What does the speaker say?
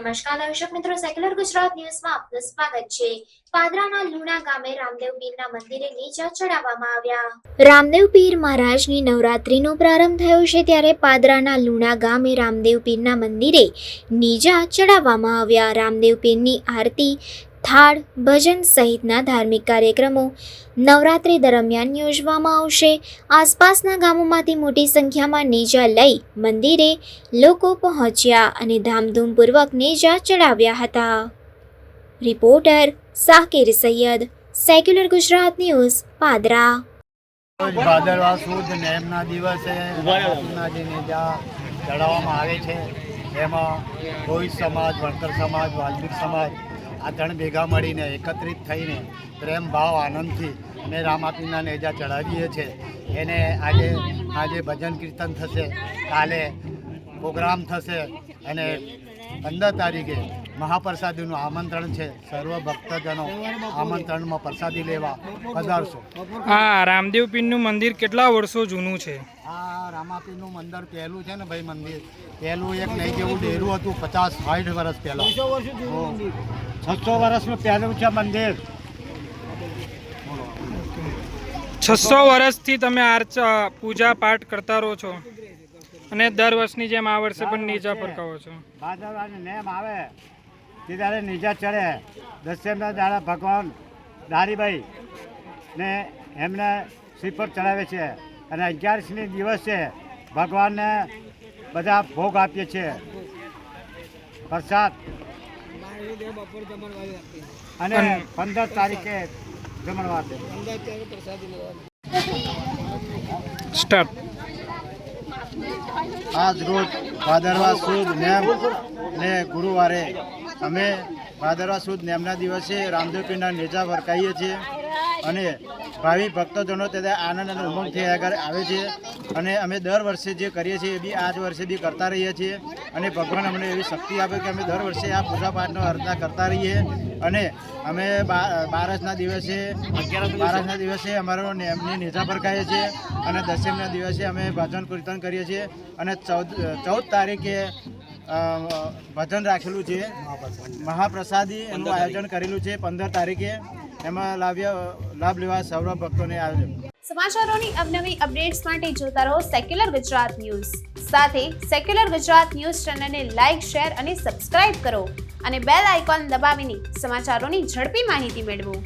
નમસ્કાર દર્શક મિત્રો, સેક્યુલર ગુજરાત ન્યૂઝમાં આપનું સ્વાગત છે। પાદરાના લુણા ગામે રામદેવ પીરના મંદિરે નેજા ચડાવવામાં આવ્યા। રામદેવ પીર મહારાજની નવરાત્રીનો પ્રારંભ થયો છે, ત્યારે પાદરાના લુણા ગામે રામદેવ પીરના મંદિરે નેજા ચડાવવામાં આવ્યા। રામદેવ પીરની આરતી, થાળ, ભજન સહિતના ધાર્મિક કાર્યક્રમો નવરાત્રી દરમિયાન યોજવામાં આવશે। આસપાસના ગામોમાંથી મોટી સંખ્યામાં નેજા લઈ મંદિરે લોકો પહોંચ્યા અને ધામધૂમપૂર્વક નેજા ચડાવ્યા હતા। Reporter Sakir Saiyed, secular Gujarat news, Padra. ભાદરવા સુદ નેમના દિવસે જે નેજા ચડાવવામાં આવે છે, એમાં કોઈ સમાજ, વણકર સમાજ, વાલ્મિક સમાજ આ ત્રણ ભેગા મળીને એકત્રિત થઈને પ્રેમ ભાવ આનંદથી અમે રામાપીરના નેજા ચડાવીએ છીએ। એને આજે ભજન કીર્તન થશે, કાલે પ્રોગ્રામ થશે અને 15 તારીખે મહાપ્રસાદીનું આમંત્રણ છે। સર્વ ભક્તજનો આમંત્રણમાં પ્રસાદી લેવા પધારશો। હા, રામદેવ પીરનું મંદિર કેટલા વર્ષો જૂનું છે? આ રામાપીરનું મંદિર પહેલું છે ને ભાઈ, મંદિર પહેલું એક નહીં જેવું ડેરું હતું 50-60 વર્ષ પહેલાં, 600 વર્ષનું પહેલું છે મંદિર। 600 વર્ષથી તમે પૂજા પાઠ કરતા રહો છો અને દર વર્ષની જેમ આ વર્ષે પણ નેજા ફરકાવો છો। ભાદરવાની નેમ આવે તે દાડે નેજા ચડે। દસમના દાડા ભગવાન દારીબાઈ ને એમને શ્રીફળ ચડાવે છે અને 11મી દિવસે ભગવાનને બધા ભોગ આપીએ છીએ, પ્રસાદ, અને 15 તારીખે જમણવાર છે। સ્ટાર્ટ। આજ રોજ ભાદરવા સુદ નેમ ને ગુરુવારે અમે ભાદરવા સુદ નેમના દિવસે રામદેવ પીરના નેજા વર્કાઈએ છીએ અને ભાવિ ભક્તજનો તેના આનંદ અને ઉમંગથી આગળ આવે છે અને અમે દર વર્ષે જે કરીએ છીએ એ બી આજ વર્ષે બી કરતા રહીએ છીએ અને ભગવાન અમને એવી શક્તિ આપે કે અમે દર વર્ષે આ પૂજાપાઠનો અર્ચના કરતા રહીએ અને અમે બારસના દિવસે અમારો નેમની નેજા ભરકાઈએ છીએ અને દસમના દિવસે અમે ભજન કીર્તન કરીએ છીએ અને 14 તારીખે ભજન રાખેલું છે, મહાપ્રસાદી એનું આયોજન કરેલું છે। 15 તારીખે એમાં લાભ લેવા સર્વ ભક્તોને આયોજન। સમાચારોની અવનવી અપડેટ્સ માટે જોતા રહો સેક્યુલર ગુજરાત ન્યૂઝ। સાથે સેક્યુલર ગુજરાત ન્યૂઝ ચેનલને લાઇક, શેર અને સબસ્ક્રાઇબ કરો અને બેલ આઇકોન દબાવીને સમાચારોની ઝડપી માહિતી મેળવો।